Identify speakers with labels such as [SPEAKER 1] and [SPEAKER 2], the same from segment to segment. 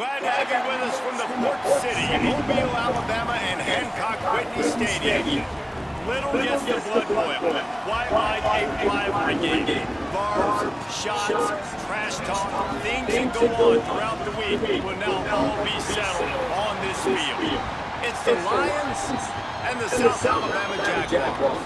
[SPEAKER 1] Glad to have you with us from the Port City, Mobile, Alabama, and Hancock Whitney Stadium. Little gets the blood boiling. Quite like a rivalry game. Barbs, shots, trash talk, things that go on throughout the week will now all be settled on this field. It's the Lions and the South Alabama Jaguars.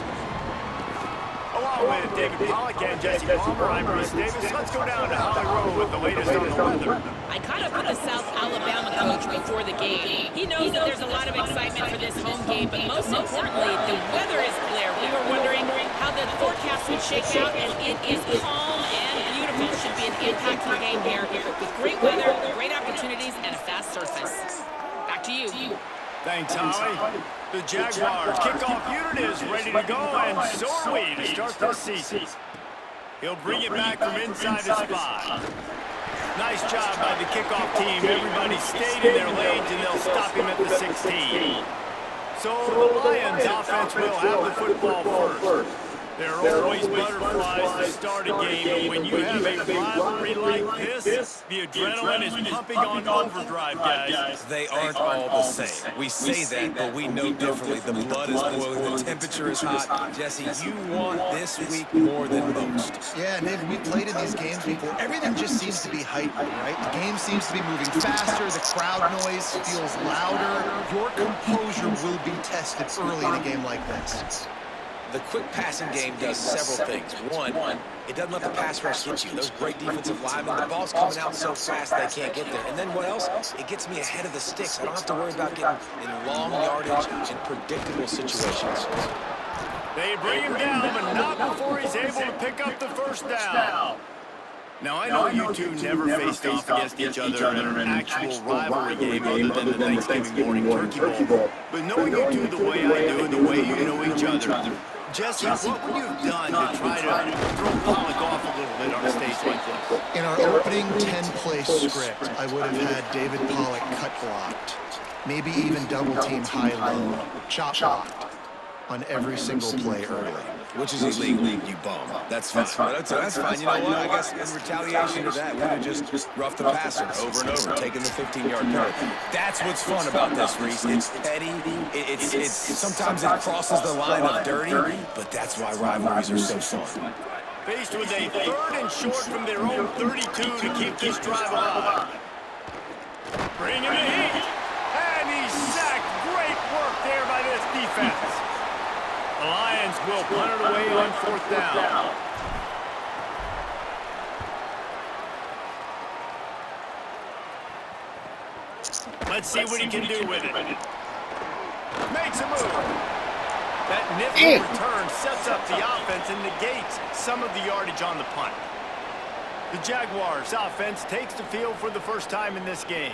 [SPEAKER 1] Along with David Pollack and Jesse Palmer, I'm Reese Davis. Let's go down to Holly Rowe with the latest on the weather.
[SPEAKER 2] I caught up with the South Alabama coach before the game. He knows that there's a lot of excitement for this home game, but most importantly, the weather is clear. We were wondering how the forecast would shake out, and it is calm and beautiful. Should be an impactful game here with great weather, great opportunities, and a fast surface. Back to you.
[SPEAKER 1] Thanks, Holly. The Jaguars kickoff unit is ready to go, and so are we to start this season. He'll bring it back from inside the spot. Nice job by the kickoff team. Everybody stayed in their lanes, and they'll stop him at the 16. So the Lions offense will have the football first. There are always butterflies to start a game, but when you have a rivalry like this, the adrenaline is pumping on overdrive, guys.
[SPEAKER 3] They aren't all the same. We say that, but we know differently. The blood is boiling, the temperature is hot. Jesse, you want this week more than most.
[SPEAKER 4] Yeah, David, we played in these games before. Everything just seems to be heightened, right? The game seems to be moving faster. The crowd noise feels louder. Your composure will be tested early in a game like this.
[SPEAKER 3] The quick passing game does several things. One, it doesn't let the pass rush hit you. Those great defensive linemen, the ball's coming out so fast they can't get there. And then what else? It gets me ahead of the sticks. I don't have to worry about getting in long yardage and predictable situations.
[SPEAKER 1] They bring him down, but not before he's able to pick up the first down. Now, I know you two never faced off against each other in an actual rivalry game other than the Thanksgiving morning Turkey Bowl. But knowing you two the way I do and the way you know each other, Jesse, what would you have done to try to throw Pollack off a little bit on a stage like this?
[SPEAKER 4] In our opening 10-play script, I would have had David Pollack cut blocked, maybe even double-team high-low, chop blocked on every single play early.
[SPEAKER 3] Which is illegal, you bum. That's fine. That's fine. You know what? I guess in retaliation to that, we would just rough the passer over and over, taking the 15-yard penalty. That's what's fun about this, Reese. It's petty. It's sometimes it crosses the line of dirty, but that's why rivalries are so fun.
[SPEAKER 1] Faced with a 3rd and short from their own 32 to keep this drive alive. Bring him the heat. And he's sacked. Great work there by this defense. The Lions will punt it away on 4th down. Let's see what he can do with it. Makes a move. That nifty return sets up the offense and negates some of the yardage on the punt. The Jaguars offense takes the field for the first time in this game.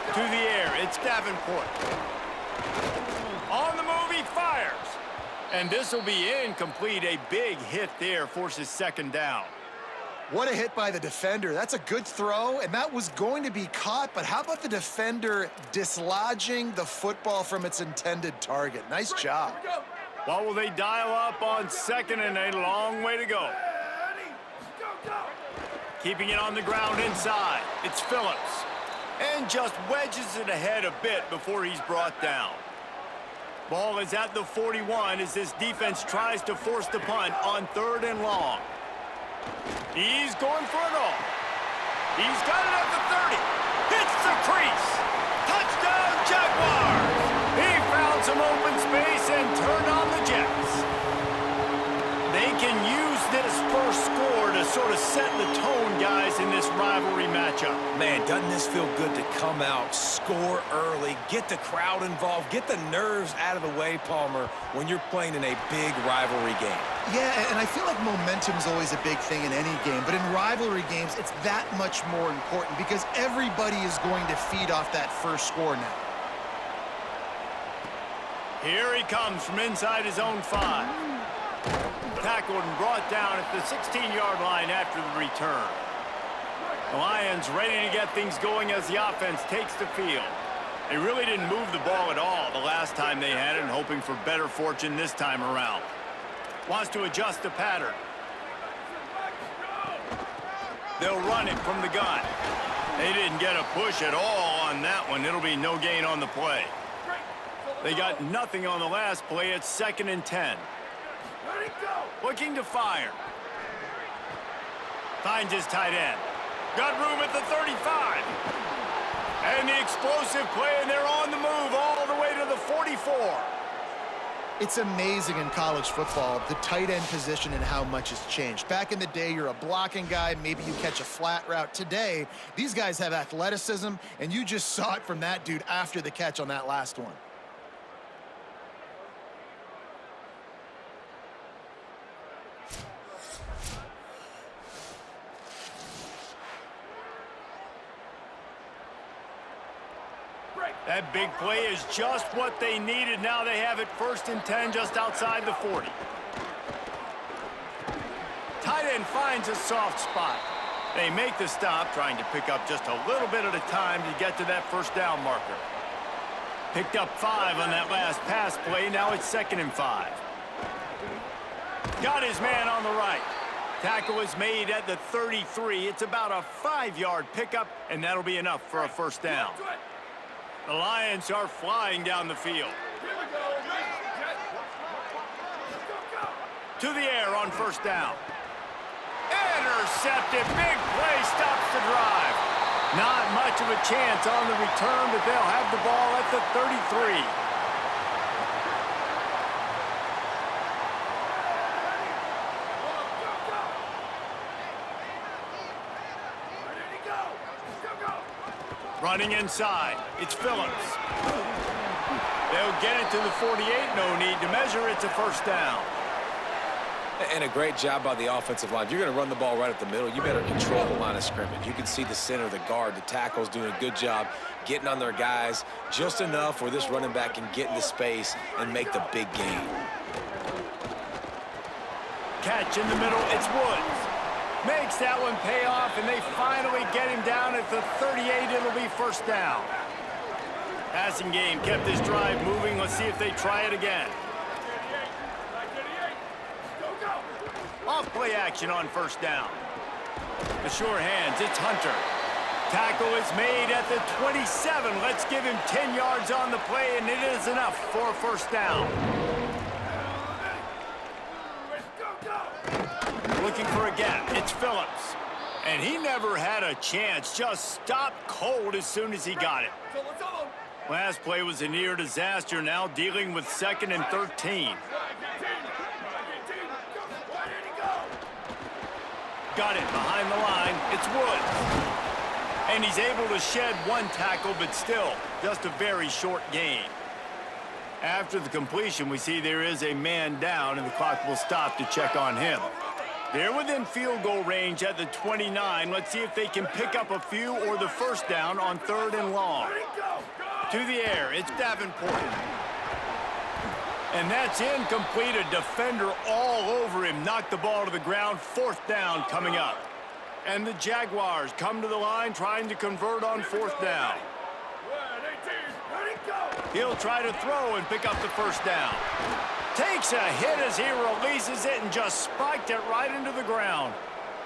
[SPEAKER 1] To the air, it's Davenport. On the move, he fires. And this will be incomplete. A big hit there forces 2nd down.
[SPEAKER 4] What a hit by the defender. That's a good throw, and that was going to be caught, but how about the defender dislodging the football from its intended target? Nice job.
[SPEAKER 1] What will they dial up on 2nd and a long way to go? Keeping it on the ground inside. It's Phillips. And just wedges it ahead a bit before he's brought down. Ball is at the 41 as this defense tries to force the punt on 3rd and long. He's going for it all. He's got it at the 30. Hits the crease. Touchdown, Jaguars. He found some open space and turned on the Jets. They can use this first score to sort of set the tone, guys, in this rivalry matchup.
[SPEAKER 3] Man, doesn't this feel good to come out, score early, get the crowd involved, get the nerves out of the way, Palmer, when you're playing in a big rivalry game?
[SPEAKER 4] Yeah, and I feel like momentum's always a big thing in any game, but in rivalry games, it's that much more important because everybody is going to feed off that first score now.
[SPEAKER 1] Here he comes from inside his own 5. Tackled and brought down at the 16-yard line after the return. The Lions ready to get things going as the offense takes the field. They really didn't move the ball at all the last time they had it, and hoping for better fortune this time around. Wants to adjust the pattern. They'll run it from the gun. They didn't get a push at all on that one. It'll be no gain on the play. They got nothing on the last play. It's 2nd and 10. Looking to fire. Finds his tight end. Got room at the 35. And the explosive play, and they're on the move all the way to the 44.
[SPEAKER 4] It's amazing in college football, the tight end position and how much has changed. Back in the day, you're a blocking guy, maybe you catch a flat route. Today, these guys have athleticism, and you just saw it from that dude after the catch on that last one.
[SPEAKER 1] That big play is just what they needed. Now they have it 1st and 10 just outside the 40. Tight end finds a soft spot. They make the stop, trying to pick up just a little bit at a time to get to that 1st down marker. Picked up 5 on that last pass play. Now it's 2nd and 5. Got his man on the right. Tackle is made at the 33. It's about a 5-yard pickup, and that'll be enough for a 1st down. The Lions are flying down the field. To the air on 1st down. Intercepted. Big play stops the drive. Not much of a chance on the return, but they'll have the ball at the 33. Running inside, it's Phillips. They'll get it to the 48, no need to measure, it's a 1st down.
[SPEAKER 3] And a great job by the offensive line. If you're going to run the ball right up the middle, you better control the line of scrimmage. You can see the center, the guard, the tackles doing a good job getting on their guys just enough where this running back can get into space and make the big gain.
[SPEAKER 1] Catch in the middle, it's Woods. Makes that one pay off, and they finally get him down at the 38. It'll be 1st down. Passing game kept this drive moving. Let's see if they try it again. Off play action on 1st down. The sure hands, it's Hunter. Tackle is made at the 27. Let's give him 10 yards on the play, and it is enough for a 1st down. Looking for a gap, it's Phillips. And he never had a chance, just stopped cold as soon as he got it. Last play was a near disaster, now dealing with 2nd and 13. Got it behind the line, it's Woods. And he's able to shed 1 tackle, but still, just a very short gain. After the completion, we see there is a man down, and the clock will stop to check on him. They're within field goal range at the 29. Let's see if they can pick up a few or the 1st down on 3rd and long. To the air, it's Davenport. And that's incomplete. A defender all over him. Knocked the ball to the ground. 4th down coming up. And the Jaguars come to the line trying to convert on 4th down. He'll try to throw and pick up the 1st down. Takes a hit as he releases it and just spiked it right into the ground.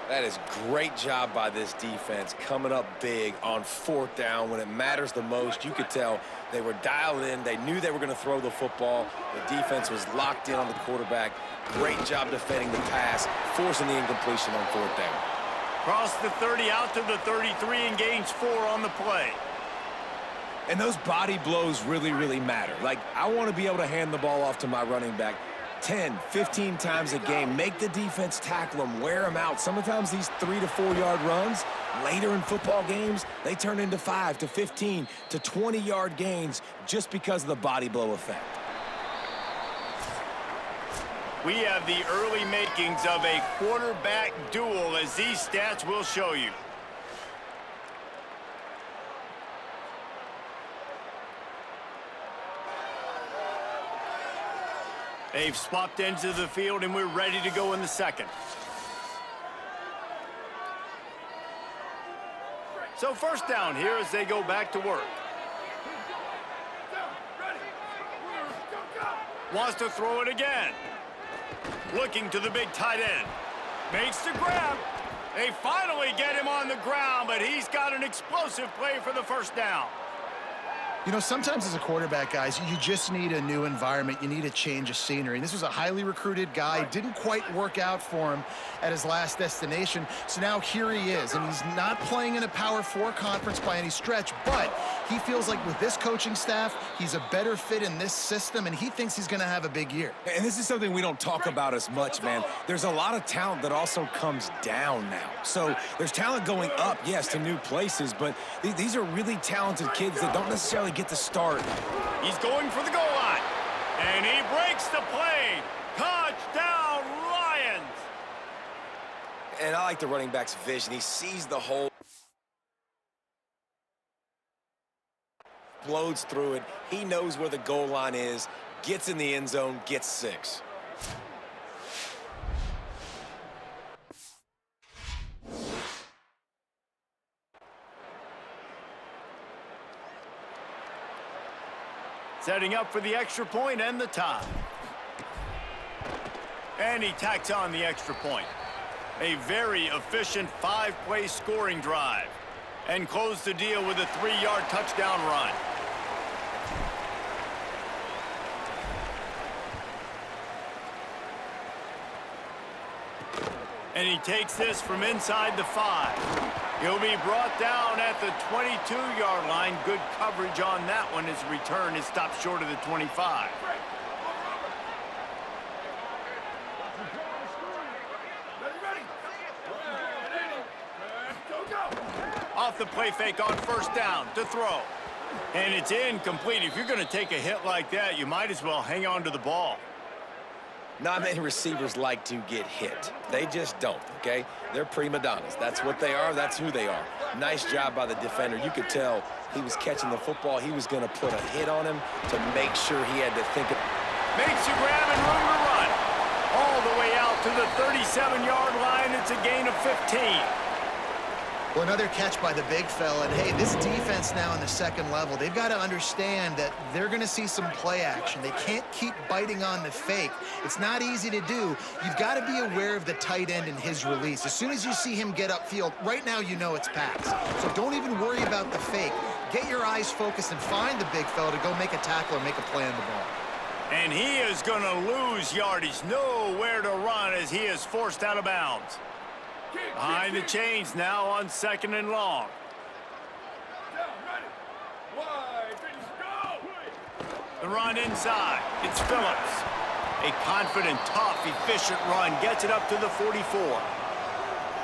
[SPEAKER 3] That is great job by this defense, coming up big on 4th down when it matters the most. You could tell they were dialed in. They knew they were going to throw the football. The defense was locked in on the quarterback. Great job defending the pass, forcing the incompletion on 4th down.
[SPEAKER 1] Cross the 30 out to the 33 and gains 4 on the play.
[SPEAKER 3] And those body blows really, really matter. Like, I want to be able to hand the ball off to my running back 10, 15 times a game. Make the defense tackle them, wear them out. Sometimes these 3 to 4 yard runs, later in football games, they turn into 5 to 15 to 20 yard gains just because of the body blow effect.
[SPEAKER 1] We have the early makings of a quarterback duel, as these stats will show you. They've swapped ends of the field, and we're ready to go in the second. So first down here as they go back to work. Wants to throw it again. Looking to the big tight end. Makes the grab. They finally get him on the ground, but he's got an explosive play for the first down.
[SPEAKER 4] You know, sometimes as a quarterback, guys, you just need a new environment. You need a change of scenery. And this was a highly recruited guy. Didn't quite work out for him at his last destination. So now here he is. And he's not playing in a Power 4 conference by any stretch, but he feels like with this coaching staff, he's a better fit in this system, and he thinks he's going to have a big year.
[SPEAKER 3] And this is something we don't talk about as much, man. There's a lot of talent that also comes down now. So there's talent going up, yes, to new places, but these are really talented kids that don't necessarily get to start.
[SPEAKER 1] He's going for the goal line, and he breaks the play. Touchdown, Lions!
[SPEAKER 3] And I like the running back's vision. He sees the hole, blows through it. He knows where the goal line is, gets in the end zone, gets 6.
[SPEAKER 1] Setting up for the extra point and the tie. And he tacks on the extra point. A very efficient 5-play scoring drive. And close the deal with a 3-yard touchdown run. And he takes this from inside the 5. He'll be brought down at the 22-yard line. Good coverage on that one. His return is stopped short of the 25. Off the play fake on first down to throw. And it's incomplete. If you're going to take a hit like that, you might as well hang on to the ball.
[SPEAKER 3] Not many receivers like to get hit. They just don't, okay? They're prima donnas. That's what they are. That's who they are. Nice job by the defender. You could tell he was catching the football. He was going to put a hit on him to make sure he had to think of.
[SPEAKER 1] Makes the grab and room to run. All the way out to the 37-yard line. It's a gain of 15.
[SPEAKER 4] Well, another catch by the big fella. And, hey, this defense now in the second level, they've got to understand that they're going to see some play action. They can't keep biting on the fake. It's not easy to do. You've got to be aware of the tight end and his release. As soon as you see him get upfield, right now you know it's pass. So don't even worry about the fake. Get your eyes focused and find the big fella to go make a tackle or make a play on the ball.
[SPEAKER 1] And he is going to lose yardage. Nowhere to run as he is forced out of bounds. Behind the chains now on 2nd and long. The run inside. It's Phillips. A confident, tough, efficient run. Gets it up to the 44.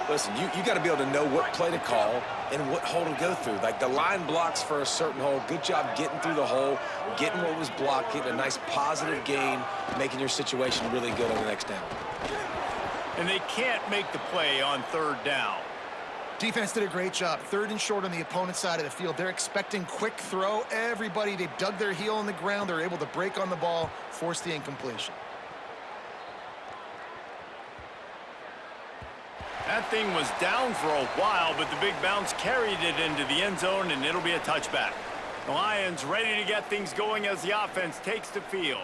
[SPEAKER 3] Listen, you got to be able to know what play to call and what hole to go through. Like the line blocks for a certain hole. Good job getting through the hole, getting what was blocked, getting a nice positive gain, making your situation really good on the next down.
[SPEAKER 1] And they can't make the play on 3rd down.
[SPEAKER 4] Defense did a great job. 3rd and short on the opponent's side of the field. They're expecting quick throw. Everybody, they dug their heel in the ground. They're able to break on the ball, force the incompletion.
[SPEAKER 1] That thing was down for a while, but the big bounce carried it into the end zone, and it'll be a touchback. The Lions ready to get things going as the offense takes the field.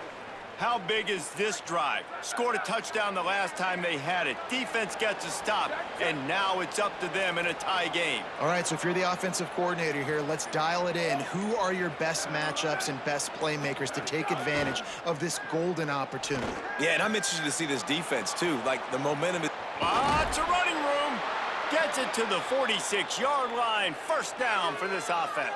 [SPEAKER 1] How big is this drive? Scored a touchdown the last time they had it. Defense gets a stop, and now it's up to them in a tie game.
[SPEAKER 4] All right, so if you're the offensive coordinator here, let's dial it in. Who are your best matchups and best playmakers to take advantage of this golden opportunity?
[SPEAKER 3] Yeah, and I'm interested to see this defense, too. Like, the momentum is...
[SPEAKER 1] Lots of running room. Gets it to the 46-yard line. First down for this offense.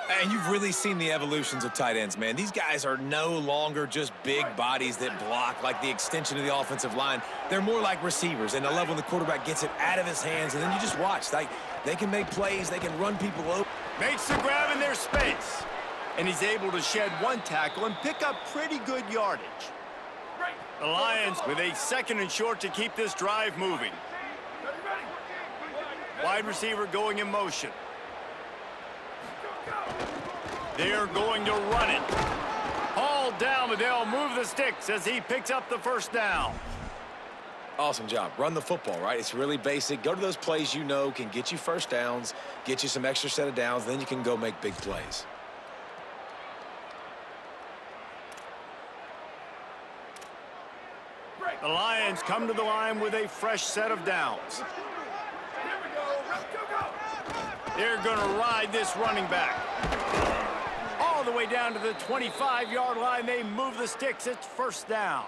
[SPEAKER 3] And you've really seen the evolutions of tight ends, man. These guys are no longer just big bodies that block like the extension of the offensive line. They're more like receivers, and I love when the quarterback gets it out of his hands, and then you just watch. Like, they can make plays. They can run people over.
[SPEAKER 1] Makes the grab in their space. And he's able to shed one tackle and pick up pretty good yardage. The Lions with a 2nd and short to keep this drive moving. Wide receiver going in motion. They're going to run it. Hauled down, but they'll move the sticks as he picks up the first down.
[SPEAKER 3] Awesome job. Run the football, right? It's really basic. Go to those plays you know can get you first downs, get you some extra set of downs, then you can go make big plays.
[SPEAKER 1] The Lions come to the line with a fresh set of downs. They're going to ride this running back. All the way down to the 25-yard line. They move the sticks. It's first down.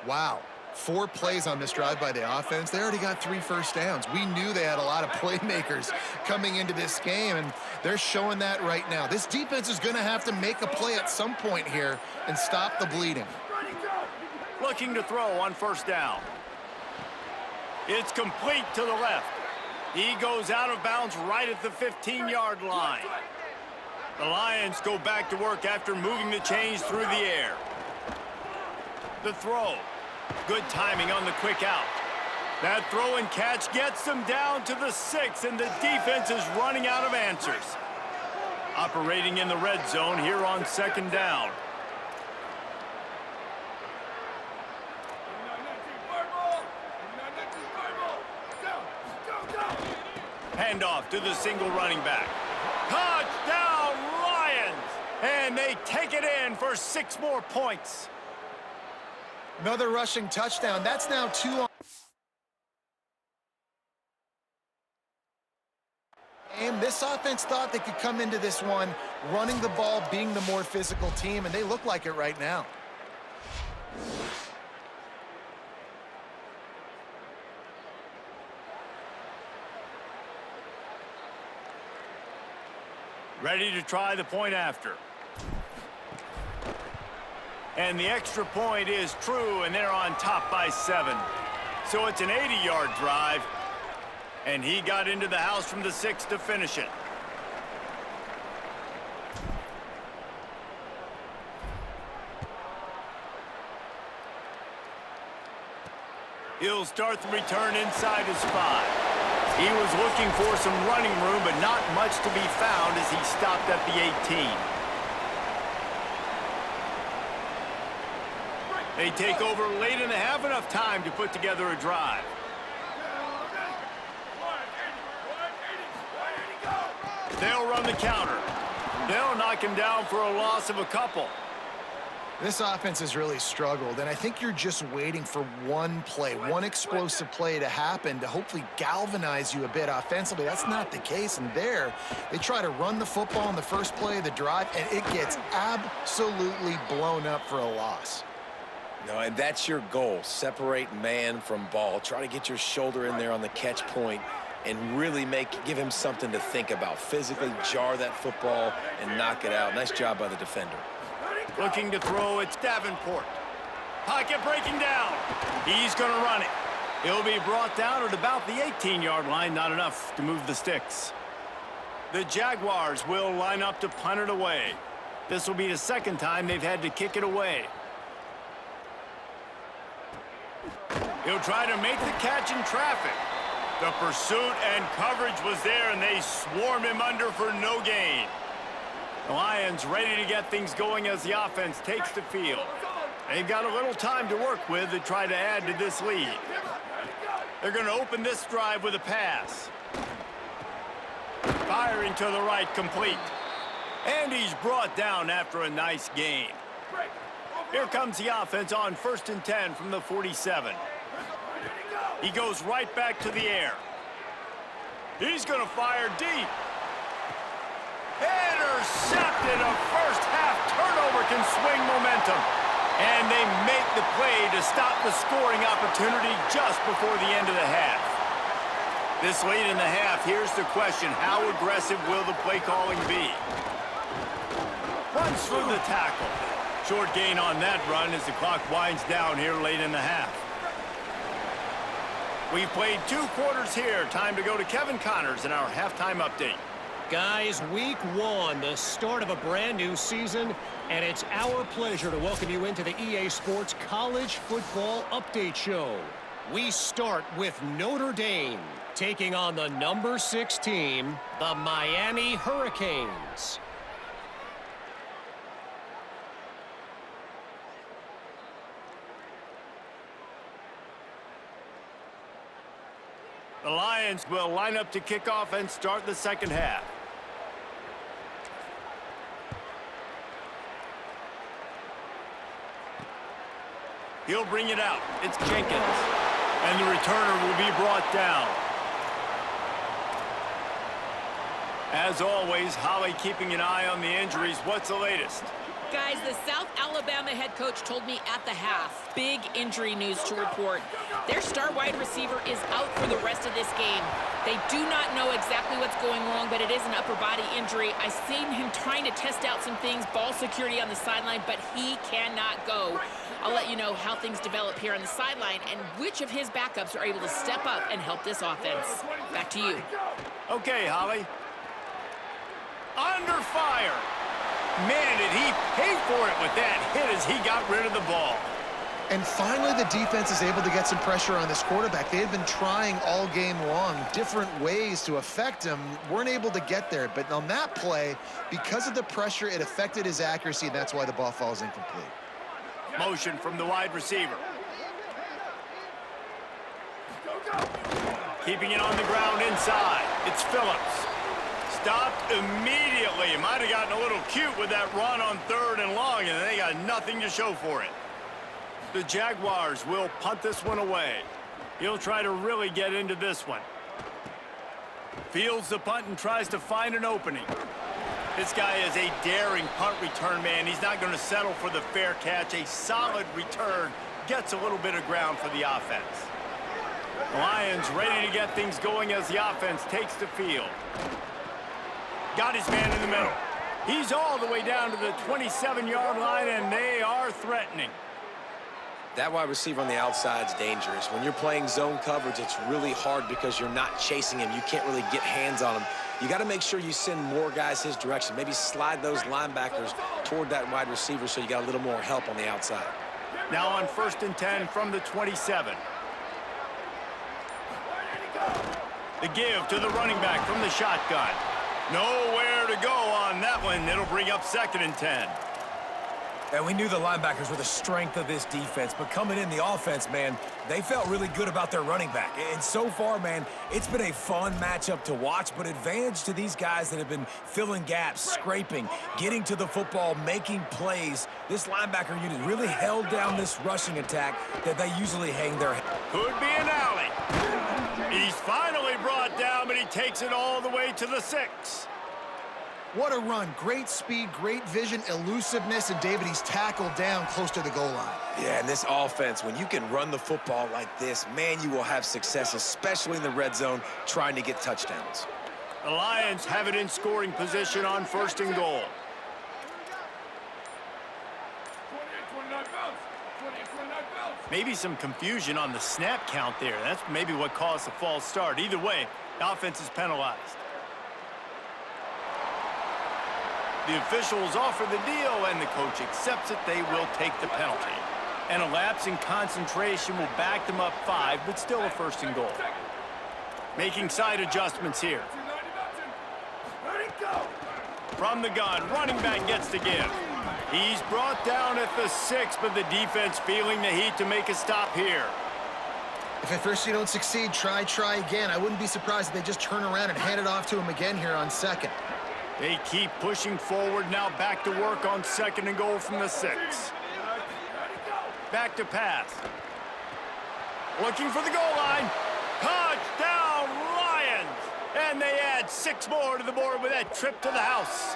[SPEAKER 4] Wow. 4 plays on this drive by the offense. They already got 3 first downs. We knew they had a lot of playmakers coming into this game, and they're showing that right now. This defense is going to have to make a play at some point here and stop the bleeding.
[SPEAKER 1] Looking to throw on first down. It's complete to the left. He goes out of bounds right at the 15-yard line. The Lions go back to work after moving the chains through the air. The throw. Good timing on the quick out. That throw and catch gets them down to the 6, and the defense is running out of answers. Operating in the red zone here on 2nd down. Handoff to the single running back. Touchdown, Lions! And they take it in for 6 more points.
[SPEAKER 4] Another rushing touchdown. That's now 2 on game. This offense thought they could come into this one running the ball, being the more physical team, and they look like it right now.
[SPEAKER 1] Ready to try the point after. And the extra point is true, and they're on top by 7. So it's an 80-yard drive, and he got into the house from the 6 to finish it. He'll start the return inside his 5. He was looking for some running room, but not much to be found as he stopped at the 18. They take over late in the half, enough time to put together a drive. They'll run the counter. They'll knock him down for a loss of a couple.
[SPEAKER 4] This offense has really struggled, and I think you're just waiting for one play, one explosive play to happen to hopefully galvanize you a bit offensively. That's not the case, and there, they try to run the football in the first play of the drive, and it gets absolutely blown up for a loss.
[SPEAKER 3] No, and that's your goal. Separate man from ball. Try to get your shoulder in there on the catch point and really give him something to think about. Physically jar that football and knock it out. Nice job by the defender.
[SPEAKER 1] Looking to throw, it's Davenport. Pocket breaking down. He's going to run it. He'll be brought down at about the 18-yard line, not enough to move the sticks. The Jaguars will line up to punt it away. This will be the 2nd time they've had to kick it away. He'll try to make the catch in traffic. The pursuit and coverage was there, and they swarm him under for no gain. The Lions ready to get things going as the offense takes the field. They've got a little time to work with to try to add to this lead. They're going to open this drive with a pass. Firing to the right, complete. And he's brought down after a nice gain. Here comes the offense on 1st and 10 from the 47. He goes right back to the air. He's going to fire deep. Intercepted. A first-half turnover can swing momentum. And they make the play to stop the scoring opportunity just before the end of the half. This late in the half, here's the question. How aggressive will the play calling be? Runs through the tackle. Short gain on that run as the clock winds down here late in the half. We've played 2 quarters here. Time to go to Kevin Connors in our halftime update.
[SPEAKER 5] Guys, week 1, the start of a brand new season, and it's our pleasure to welcome you into the EA Sports College Football Update Show. We start with Notre Dame, taking on the number 6 team, the Miami Hurricanes.
[SPEAKER 1] The Lions will line up to kick off and start the second half. He'll bring it out. It's Jenkins. And the returner will be brought down. As always, Holly keeping an eye on the injuries. What's the latest?
[SPEAKER 2] Guys, the South Alabama head coach told me at the half, big injury news to report. Their star wide receiver is out for the rest of this game. They do not know exactly what's going wrong, but it is an upper body injury. I've seen him trying to test out some things, ball security on the sideline, but he cannot go. I'll let you know how things develop here on the sideline and which of his backups are able to step up and help this offense. Back to you.
[SPEAKER 1] Okay, Holly. Under fire. Man, did he pay for it with that hit as he got rid of the ball.
[SPEAKER 4] And finally, the defense is able to get some pressure on this quarterback. They had been trying all game long, different ways to affect him, weren't able to get there. But on that play, because of the pressure, it affected his accuracy, and that's why the ball falls incomplete.
[SPEAKER 1] Motion from the wide receiver. Keeping it on the ground inside. It's Phillips. Stopped immediately. Might have gotten a little cute with that run on 3rd and long, and they got nothing to show for it. The Jaguars will punt this one away. He'll try to really get into this one. Fields the punt and tries to find an opening. This guy is a daring punt return man. He's not going to settle for the fair catch. A solid return gets a little bit of ground for the offense. The Lions ready to get things going as the offense takes the field. Got his man in the middle. He's all the way down to the 27-yard line, and they are threatening.
[SPEAKER 3] That wide receiver on the outside is dangerous. When you're playing zone coverage, it's really hard because you're not chasing him. You can't really get hands on him. You got to make sure you send more guys his direction. Maybe slide those linebackers toward that wide receiver so you got a little more help on the outside.
[SPEAKER 1] Now on 1st and 10 from the 27. The give to the running back from the shotgun. Nowhere to go on that one. It'll bring up 2nd and 10.
[SPEAKER 3] And we knew the linebackers were the strength of this defense, but coming in the offense, man, they felt really good about their running back. And so far, man, it's been a fun matchup to watch, but advantage to these guys that have been filling gaps, scraping, getting to the football, making plays. This linebacker unit really held down this rushing attack that they usually hang their head.
[SPEAKER 1] Could be an alley. He's finally brought down, but he takes it all the way to the 6.
[SPEAKER 4] What a run. Great speed, great vision, elusiveness, and David, he's tackled down close to the goal line.
[SPEAKER 3] Yeah, and this offense, when you can run the football like this, man, you will have success, especially in the red zone, trying to get touchdowns.
[SPEAKER 1] The Lions have it in scoring position on 1st and goal. Maybe some confusion on the snap count there. That's maybe what caused the false start. Either way, the offense is penalized. The officials offer the deal, and the coach accepts it. They will take the penalty. And a lapse in concentration will back them up 5, but still a 1st and goal. Making side adjustments here. From the gun, running back gets the give. He's brought down at the 6, but the defense feeling the heat to make a stop here.
[SPEAKER 4] If at first you don't succeed, try again. I wouldn't be surprised if they just turn around and hand it off to him again here on 2nd.
[SPEAKER 1] They keep pushing forward, now back to work on 2nd and goal from the 6. Back to pass. Looking for the goal line. Touchdown, Lions! And they add 6 more to the board with that trip to the house.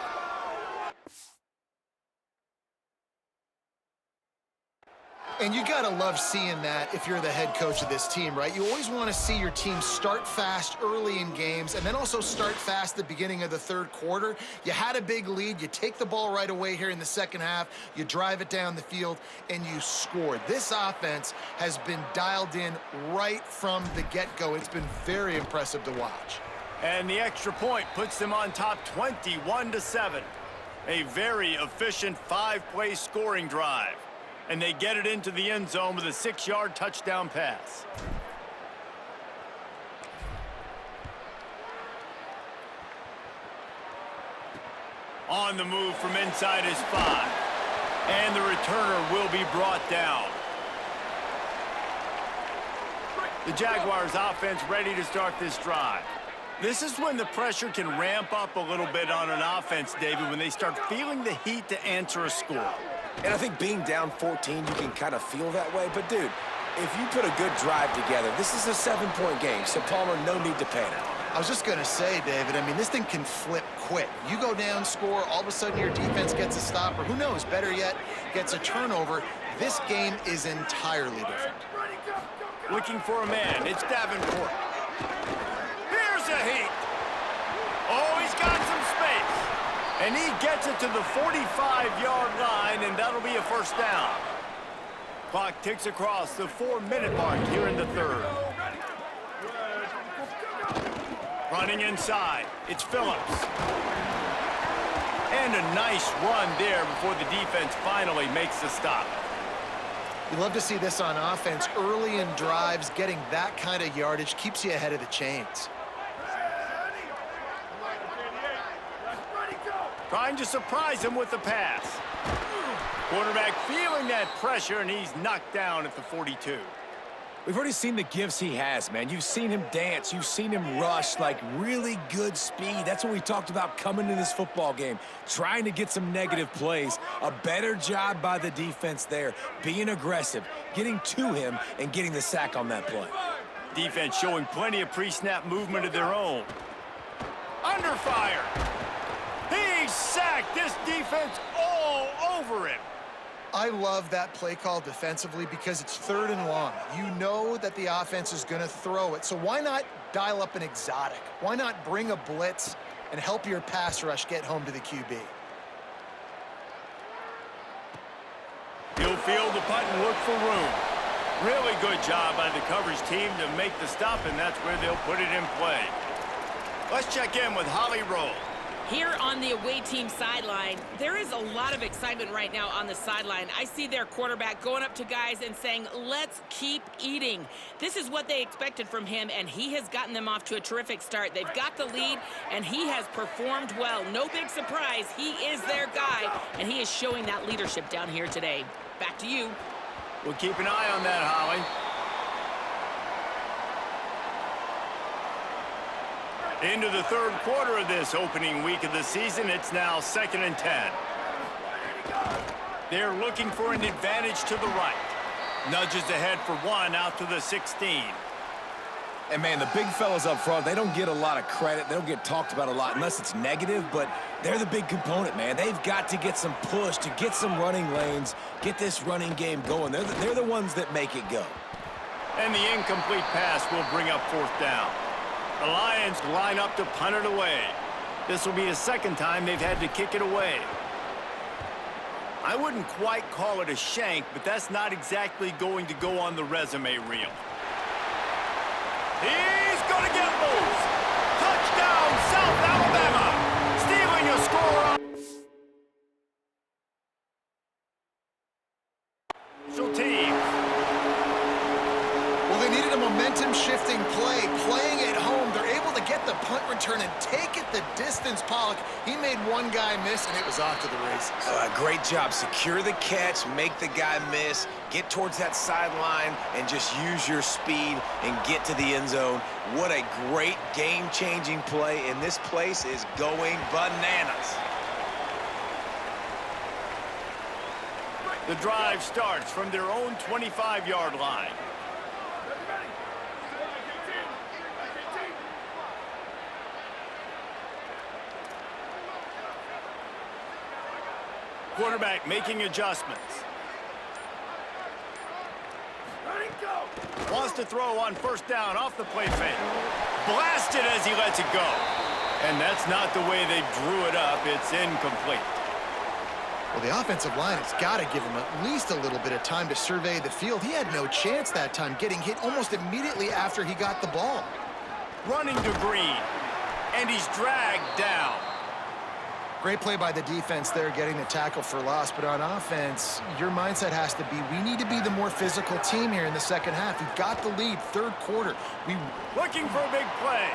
[SPEAKER 4] And you got to love seeing that if you're the head coach of this team, right? You always want to see your team start fast early in games and then also start fast at the beginning of the third quarter. You had a big lead. You take the ball right away here in the second half. You drive it down the field, and you score. This offense has been dialed in right from the get-go. It's been very impressive to watch.
[SPEAKER 1] And the extra point puts them on top 21-7. A very efficient 5-play scoring drive. And they get it into the end zone with a 6-yard touchdown pass. On the move from inside his 5. And the returner will be brought down. The Jaguars offense ready to start this drive. This is when the pressure can ramp up a little bit on an offense, David, when they start feeling the heat to answer a score.
[SPEAKER 3] And I think being down 14, you can kind of feel that way. But, dude, if you put a good drive together, this is a 7-point game, so Palmer, no need to panic.
[SPEAKER 4] I was just going to say, David, I mean, this thing can flip quick. You go down, score, all of a sudden your defense gets a stop, or who knows, better yet, gets a turnover. This game is entirely different.
[SPEAKER 1] Looking for a man, it's Davenport. Here's a heat. Oh, he's got some space. And he gets it to the 45-yard line, and that'll be a first down. Clock ticks across the 4-minute mark here in the third. Running inside, it's Phillips. And a nice run there before the defense finally makes the stop.
[SPEAKER 4] You love to see this on offense. Early in drives, getting that kind of yardage keeps you ahead of the chains.
[SPEAKER 1] Trying to surprise him with the pass. Quarterback feeling that pressure, and he's knocked down at the 42.
[SPEAKER 3] We've already seen the gifts he has, man. You've seen him dance. You've seen him rush, like really good speed. That's what we talked about coming to this football game, trying to get some negative plays. A better job by the defense there, being aggressive, getting to him, and getting the sack on that play.
[SPEAKER 1] Defense showing plenty of pre-snap movement of their own. Under fire. He's sacked. This defense all over him.
[SPEAKER 4] I love that play call defensively because it's 3rd and long. You know that the offense is going to throw it, so why not dial up an exotic? Why not bring a blitz and help your pass rush get home to the QB?
[SPEAKER 1] He'll field the punt and look for room. Really good job by the coverage team to make the stop, and that's where they'll put it in play. Let's check in with Holly Rowe.
[SPEAKER 2] Here on the away team sideline, there is a lot of excitement right now on the sideline. I see their quarterback going up to guys and saying, let's keep eating. This is what they expected from him, and he has gotten them off to a terrific start. They've got the lead, and he has performed well. No big surprise. He is their guy, and he is showing that leadership down here today. Back to you.
[SPEAKER 1] We'll keep an eye on that, Holly. Into the third quarter of this opening week of the season, it's now 2nd and 10. They're looking for an advantage to the right. Nudges ahead for 1 out to the 16.
[SPEAKER 3] And, man, the big fellas up front, they don't get a lot of credit. They don't get talked about a lot unless it's negative, but they're the big component, man. They've got to get some push, to get some running lanes, get this running game going. They're the ones that make it go.
[SPEAKER 1] And the incomplete pass will bring up 4th down. The Lions line up to punt it away. This will be the 2nd time they've had to kick it away. I wouldn't quite call it a shank, but that's not exactly going to go on the resume reel. He's going to get loose. Touchdown, South Alabama. Stealing a score. Special teams.
[SPEAKER 4] Well, they needed a momentum-shifting play, playing at home. They're able to get the punt return and take it the distance. Pollock, he made one guy miss, and it was off to the races.
[SPEAKER 3] Great job. Secure the catch, make the guy miss, get towards that sideline, and just use your speed and get to the end zone. What a great game-changing play, and this place is going bananas.
[SPEAKER 1] The drive starts from their own 25-yard line. Quarterback making adjustments. Wants to throw on first down off the play fake. Blasted as he lets it go. And that's not the way they drew it up. It's incomplete.
[SPEAKER 4] Well, the offensive line has got to give him at least a little bit of time to survey the field. He had no chance that time, getting hit almost immediately after he got the ball.
[SPEAKER 1] Running to Green, and he's dragged down.
[SPEAKER 4] Great play by the defense there, getting the tackle for loss. But on offense, your mindset has to be, we need to be the more physical team here in the second half. We've got the lead, third quarter.
[SPEAKER 1] Looking for a big play.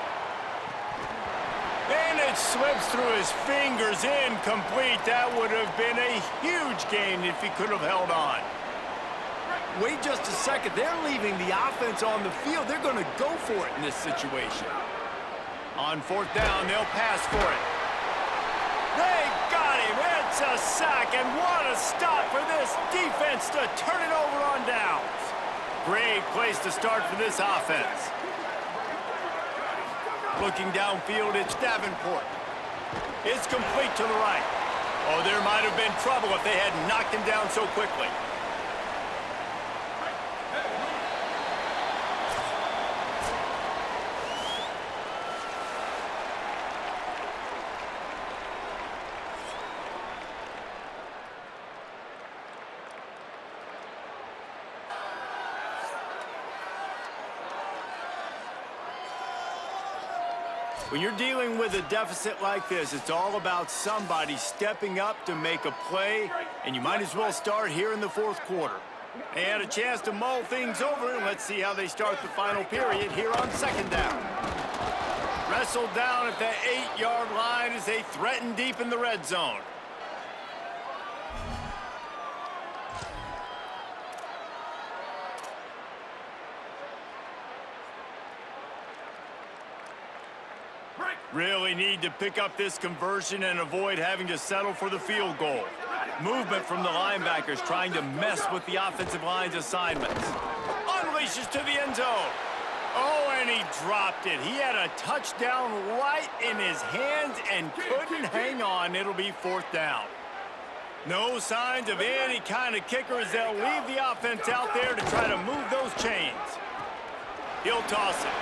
[SPEAKER 1] And it slips through his fingers, incomplete. That would have been a huge gain if he could have held on. Wait just a second. They're leaving the offense on the field. They're going to go for it in this situation. On fourth down, they'll pass for it. They got him. It's a sack, and what a stop for this defense to turn it over on downs. Great place to start for this offense. Looking downfield, it's Davenport. It's complete to the right. Oh, there might have been trouble if they hadn't knocked him down so quickly. When you're dealing with a deficit like this, it's all about somebody stepping up to make a play, and you might as well start here in the fourth quarter. They had a chance to mull things over, and let's see how they start the final period here on second down. Wrestled down at the 8-yard line as they threaten deep in the red zone. Really need to pick up this conversion and avoid having to settle for the field goal. Movement from the linebackers trying to mess with the offensive line's assignments. Unleashes to the end zone. Oh, and he dropped it. He had a touchdown right in his hands and couldn't hang on. It'll be fourth down. No signs of any kind of kicker as they'll leave the offense out there to try to move those chains. He'll toss it.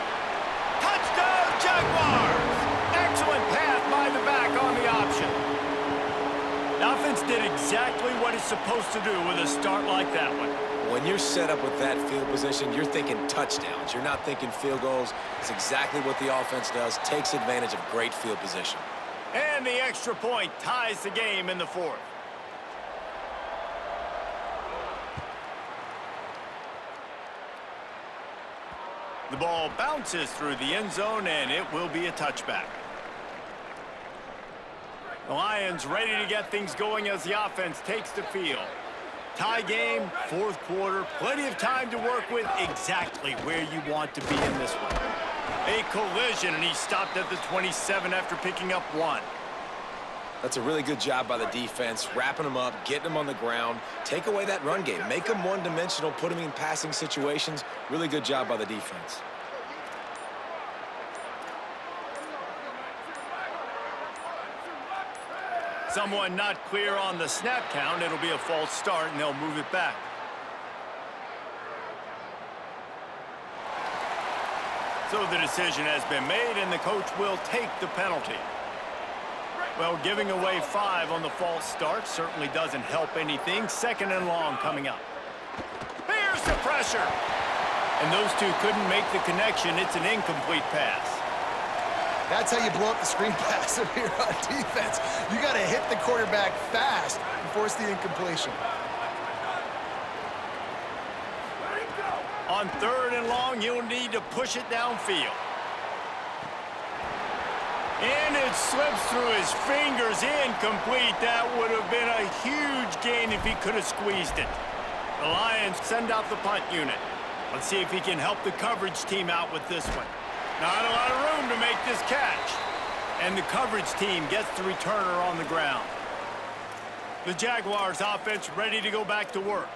[SPEAKER 1] Touchdown, Jaguars! Excellent pass by the back on the option. The offense did exactly what it's supposed to do with a start like that one.
[SPEAKER 3] When you're set up with that field position, you're thinking touchdowns. You're not thinking field goals. It's exactly what the offense does. Takes advantage of great field position.
[SPEAKER 1] And the extra point ties the game in the fourth. The ball bounces through the end zone, and it will be a touchback. The Lions ready to get things going as the offense takes the field. Tie game, fourth quarter, plenty of time to work with, exactly where you want to be in this one. A collision, and he stopped at the 27 after picking up one.
[SPEAKER 3] That's a really good job by the defense, wrapping them up, getting them on the ground. Take away that run game. Make them one-dimensional, put them in passing situations. Really good job by the defense.
[SPEAKER 1] Someone not clear on the snap count. It'll be a false start, and they'll move it back. So the decision has been made, and the coach will take the penalty. Well, giving away 5 on the false start certainly doesn't help anything. Second and long coming up. Here's the pressure. And those two couldn't make the connection. It's an incomplete pass.
[SPEAKER 4] That's how you blow up the screen pass if you're on defense. You got to hit the quarterback fast and force the incompletion.
[SPEAKER 1] On third and long, you'll need to push it downfield. And it slips through his fingers, incomplete. That would have been a huge gain if he could have squeezed it. The Lions send out the punt unit. Let's see if he can help the coverage team out with this one. Not a lot of room to make this catch. And the coverage team gets the returner on the ground. The Jaguars offense ready to go back to work.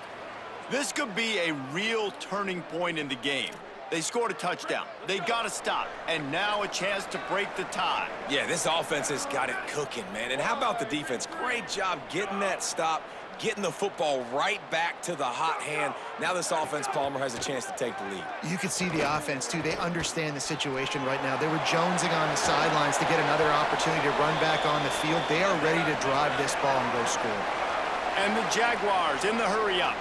[SPEAKER 1] This could be a real turning point in the game. They scored a touchdown. They got to stop. And now a chance to break the tie.
[SPEAKER 3] Yeah, this offense has got it cooking, man. And how about the defense? Great job getting that stop, getting the football right back to the hot hand. Now this offense, Palmer, has a chance to take the lead.
[SPEAKER 4] You can see the offense, too. They understand the situation right now. They were jonesing on the sidelines to get another opportunity to run back on the field. They are ready to drive this ball and go score.
[SPEAKER 1] And the Jaguars in the hurry-up.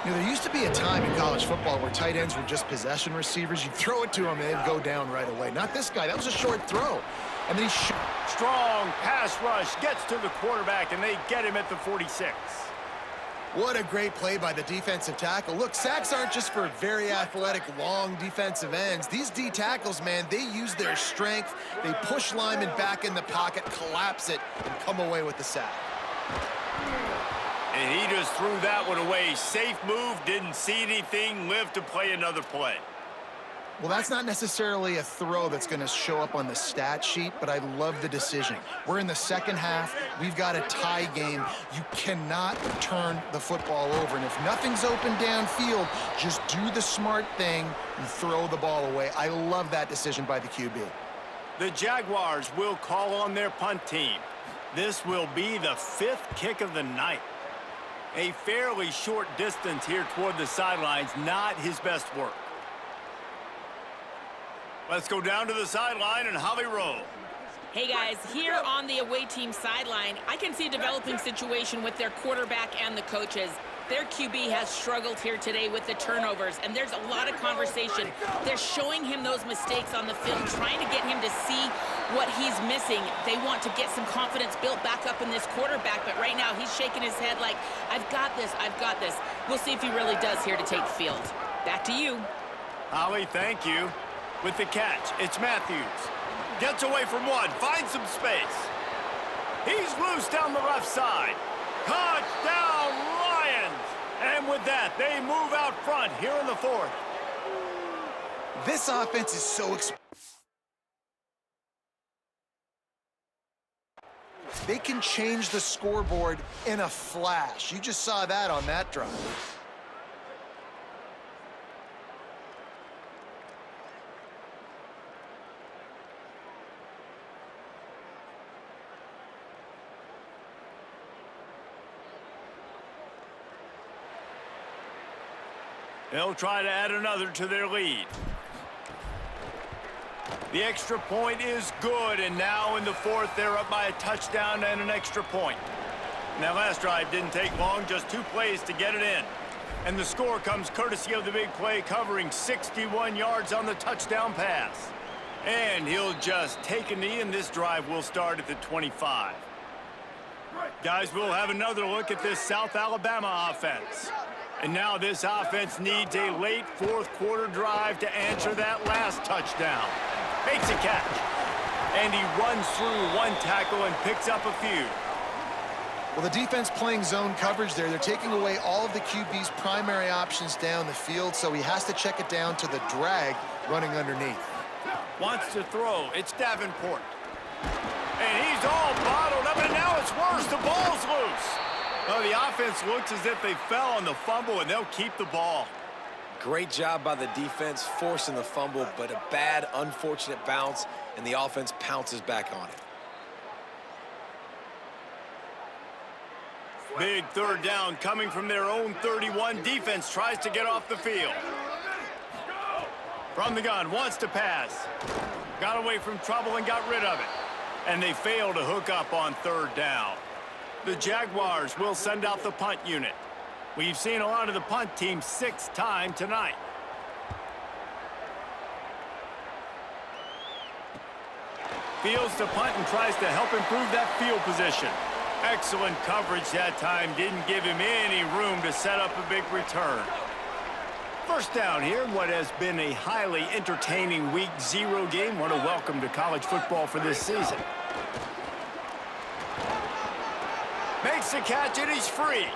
[SPEAKER 4] You know, there used to be a time in college football where tight ends were just possession receivers. You'd throw it to them, and they'd go down right away. Not this guy. That was a short throw. And then
[SPEAKER 1] Strong pass rush gets to the quarterback, and they get him at the 46.
[SPEAKER 4] What a great play by the defensive tackle. Look, sacks aren't just for very athletic, long defensive ends. These D tackles, man, they use their strength. They push linemen back in the pocket, collapse it, and come away with the sack.
[SPEAKER 1] And he just threw that one away. Safe move, didn't see anything, lived to play another play.
[SPEAKER 4] Well, that's not necessarily a throw that's going to show up on the stat sheet, but I love the decision. We're in the second half. We've got a tie game. You cannot turn the football over. And if nothing's open downfield, just do the smart thing and throw the ball away. I love that decision by the QB.
[SPEAKER 1] The Jaguars will call on their punt team. This will be the 5th kick of the night. A fairly short distance here toward the sidelines, not his best work. Let's go down to the sideline and Holly Rowe.
[SPEAKER 2] Hey guys, here on the away team sideline, I can see a developing situation with their quarterback and the coaches. Their QB has struggled here today with the turnovers, and there's a lot of conversation. They're showing him those mistakes on the film, trying to get him to see what he's missing. They want to get some confidence built back up in this quarterback, but right now he's shaking his head like, I've got this, I've got this. We'll see if he really does here to take the field. Back to you.
[SPEAKER 1] Holly, thank you. With the catch, it's Matthews. Gets away from one, finds some space. He's loose down the left side. Touchdown, Lions! And with that, they move out front here in the 4th.
[SPEAKER 4] This offense is so they can change the scoreboard in a flash. You just saw that on that drive.
[SPEAKER 1] They'll try to add another to their lead. The extra point is good, and now in the 4th, they're up by a touchdown and an extra point. Now, last drive didn't take long, just 2 plays to get it in. And the score comes courtesy of the big play, covering 61 yards on the touchdown pass. And he'll just take a knee, and this drive will start at the 25. Guys, we'll have another look at this South Alabama offense. And now this offense needs a late 4th quarter drive to answer that last touchdown. Makes a catch. And he runs through 1 tackle and picks up a few.
[SPEAKER 4] Well, the defense playing zone coverage there. They're taking away all of the QB's primary options down the field, so he has to check it down to the drag running underneath.
[SPEAKER 1] Wants to throw. It's Davenport. And he's all bottled up, and now it's worse. The ball's loose. Oh, the offense looks as if they fell on the fumble, and they'll keep the ball.
[SPEAKER 3] Great job by the defense forcing the fumble, but a bad, unfortunate bounce, and the offense pounces back on it.
[SPEAKER 1] Big 3rd down coming from their own 31. Defense tries to get off the field. From the gun, wants to pass. Got away from trouble and got rid of it. And they fail to hook up on 3rd down. The Jaguars will send out the punt unit. We've seen a lot of the punt team 6th time tonight. Fields to punt and tries to help improve that field position. Excellent coverage that time. Didn't give him any room to set up a big return. 1st down here in what has been a highly entertaining Week 0 game. What a welcome to college football for this season. Makes the catch, and he's free.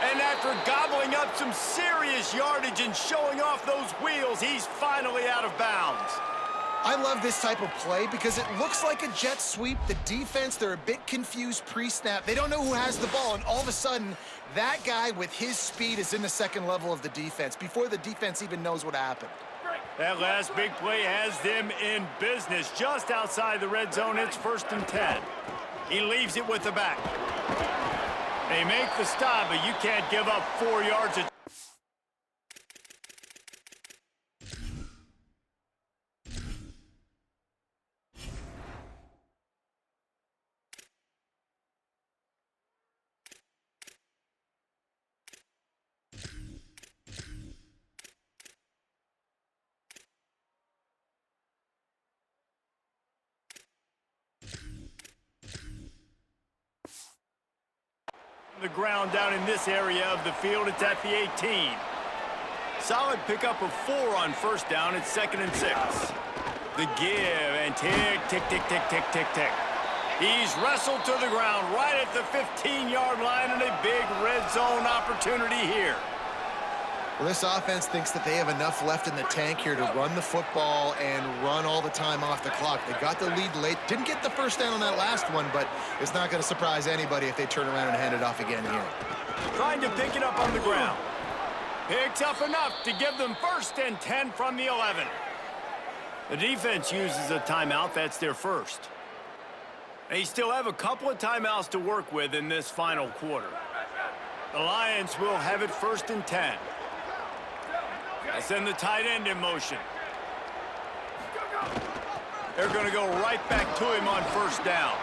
[SPEAKER 1] And after gobbling up some serious yardage and showing off those wheels, he's finally out of bounds.
[SPEAKER 4] I love this type of play because it looks like a jet sweep. The defense, they're a bit confused pre-snap. They don't know who has the ball, and all of a sudden, that guy with his speed is in the 2nd level of the defense before the defense even knows what happened.
[SPEAKER 1] That last big play has them in business just outside the red zone. It's 1st and 10. He leaves it with the back. They make the stop, but you can't give up 4 yards. The ground down in this area of the field. It's at the 18. Solid pickup of 4 on first down. It's 2nd and 6. The give and tick, tick, tick, tick, tick, tick, tick. He's wrestled to the ground right at the 15-yard line, and a big red zone opportunity here.
[SPEAKER 4] Well, this offense thinks that they have enough left in the tank here to run the football and run all the time off the clock. They got the lead late. Didn't get the first down on that last one, but it's not going to surprise anybody if they turn around and hand it off again here.
[SPEAKER 1] Trying to pick it up on the ground. Picks up enough to give them 1st and 10 from the 11. The defense uses a timeout. That's their first. They still have a couple of timeouts to work with in this final quarter. The Lions will have it 1st and 10. They send the tight end in motion. They're going to go right back to him on first down.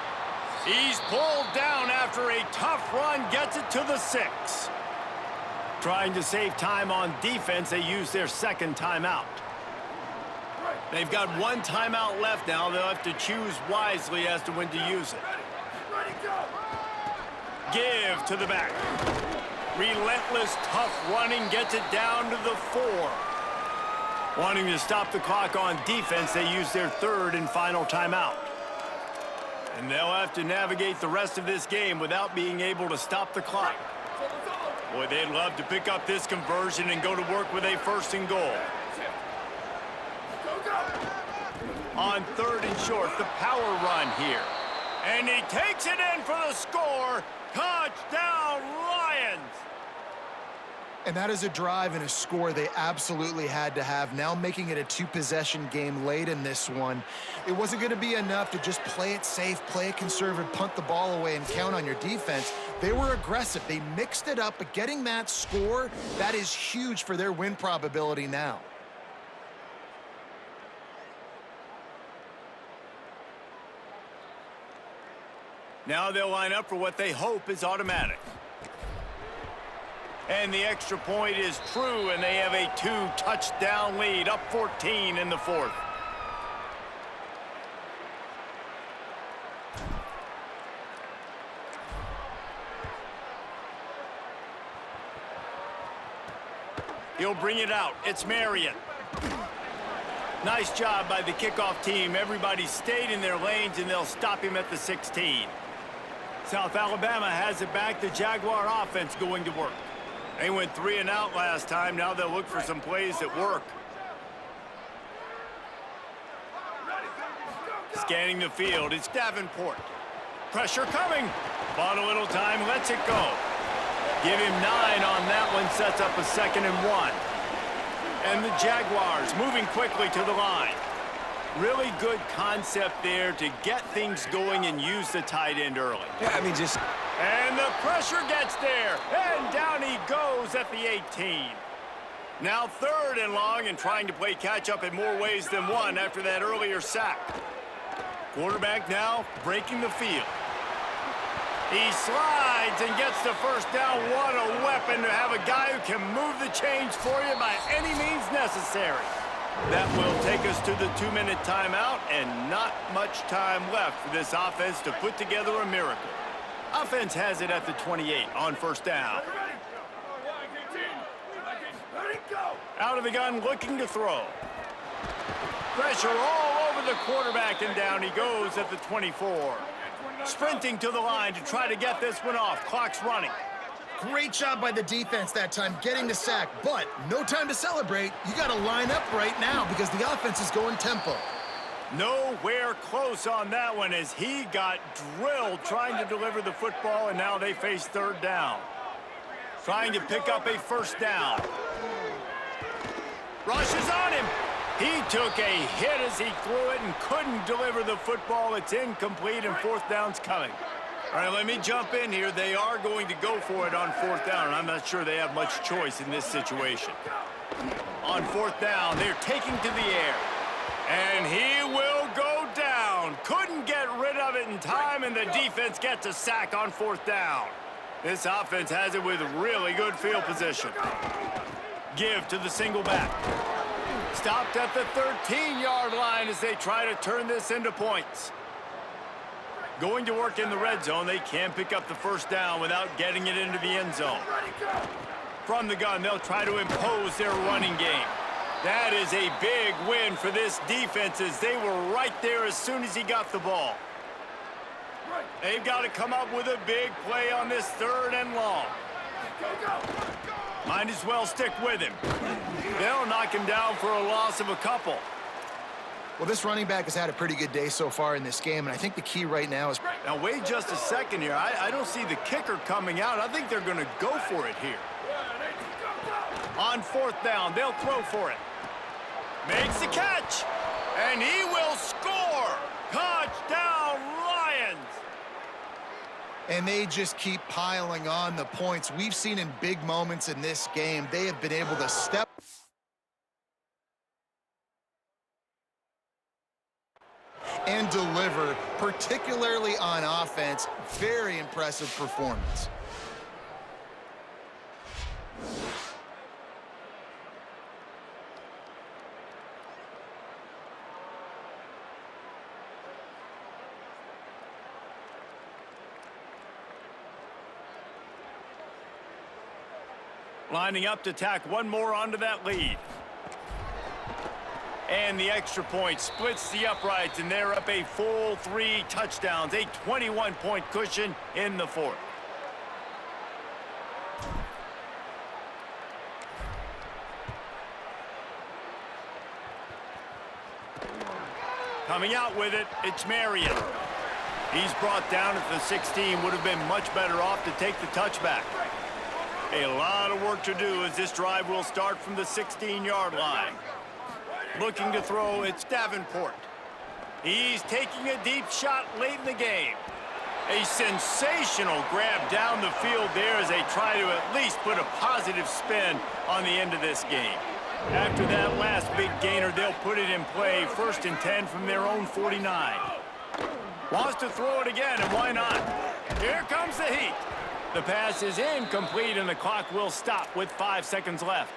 [SPEAKER 1] He's pulled down after a tough run, gets it to the 6. Trying to save time on defense, they use their 2nd timeout. They've got 1 timeout left now. They'll have to choose wisely as to when to use it. Give to the back. Relentless, tough running, gets it down to the 4. Wanting to stop the clock on defense, they use their 3rd and final timeout. And they'll have to navigate the rest of this game without being able to stop the clock. Boy, they'd love to pick up this conversion and go to work with a 1st and goal. On 3rd and short, the power run here. And he takes it in for the score. Touchdown, Lions!
[SPEAKER 4] And that is a drive and a score they absolutely had to have. Now making it a 2-possession game late in this one. It wasn't going to be enough to just play it safe, play it conservative, punt the ball away, and count on your defense. They were aggressive. They mixed it up, but getting that score, that is huge for their win probability now.
[SPEAKER 1] Now they'll line up for what they hope is automatic. And the extra point is true, and they have a 2-touchdown lead, up 14 in the 4th. He'll bring it out. It's Marion. Nice job by the kickoff team. Everybody stayed in their lanes, and they'll stop him at the 16. South Alabama has it back. The Jaguar offense going to work. They went 3 and out last time. Now they'll look for some plays that work. Scanning the field, it's Davenport. Pressure coming. Bought a little time, lets it go. Give him 9 on that one, sets up a 2nd and 1. And the Jaguars moving quickly to the line. Really good concept there to get things going and use the tight end early.
[SPEAKER 3] Yeah, I mean, just...
[SPEAKER 1] And the pressure gets there, and down he goes at the 18. Now 3rd and long, and trying to play catch-up in more ways than one after that earlier sack. Quarterback now breaking the field. He slides and gets the first down. What a weapon to have a guy who can move the chains for you by any means necessary. That will take us to the 2-minute timeout, and not much time left for this offense to put together a miracle. Offense has it at the 28 on first down. Out of the gun, looking to throw. Pressure all over the quarterback, and down he goes at the 24. Sprinting to the line to try to get this one off. Clock's running.
[SPEAKER 4] Great job by the defense that time, getting the sack, but no time to celebrate. You got to line up right now because the offense is going tempo.
[SPEAKER 1] Nowhere close on that one as he got drilled trying to deliver the football, and now they face 3rd down. Trying to pick up a 1st down. Rush is on him. He took a hit as he threw it and couldn't deliver the football. It's incomplete, and 4th down's coming. All right, let me jump in here. They are going to go for it on 4th down, and I'm not sure they have much choice in this situation. On 4th down, they're taking to the air. And he will go down. Couldn't get rid of it in time, and the defense gets a sack on 4th down. This offense has it with really good field position. Give to the single back. Stopped at the 13-yard line as they try to turn this into points. Going to work in the red zone, they can pick up the 1st down without getting it into the end zone. From the gun, they'll try to impose their running game. That is a big win for this defense as they were right there as soon as he got the ball. They've got to come up with a big play on this 3rd and long. Might as well stick with him. They'll knock him down for a loss of a couple.
[SPEAKER 4] Well, this running back has had a pretty good day so far in this game, and I think the key right now is...
[SPEAKER 1] Now, wait just a second here. I don't see the kicker coming out. I think they're going to go for it here. On 4th down, they'll throw for it. Makes the catch, and he will score. Touchdown, Lions.
[SPEAKER 4] And they just keep piling on the points. We've seen in big moments in this game, they have been able to step and deliver, particularly on offense. Very impressive performance.
[SPEAKER 1] Lining up to tack one more onto that lead. And the extra point splits the uprights, and they're up a full 3 touchdowns, a 21-point cushion in the 4th. Coming out with it, it's Marion. He's brought down at the 16, would have been much better off to take the touchback. A lot of work to do as this drive will start from the 16-yard line. Looking to throw, it's Davenport. He's taking a deep shot late in the game. A sensational grab down the field there as they try to at least put a positive spin on the end of this game. After that last big gainer, they'll put it in play, 1st and 10 from their own 49. Wants to throw it again, and why not? Here comes the heat. The pass is incomplete, and the clock will stop with 5 seconds left.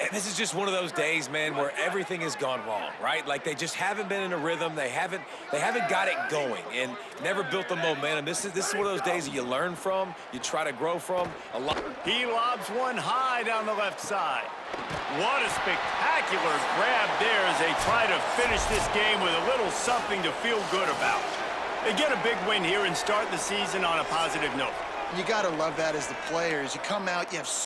[SPEAKER 3] And this is just one of those days, man, where everything has gone wrong, right? Like they just haven't been in a rhythm. They haven't got it going and never built the momentum. This is one of those days that you learn from, you try to grow from.
[SPEAKER 1] He lobs one high down the left side. What a spectacular grab there as they try to finish this game with a little something to feel good about. They get a big win here and start the season on a positive note.
[SPEAKER 4] You got to love that as the players. You come out, you have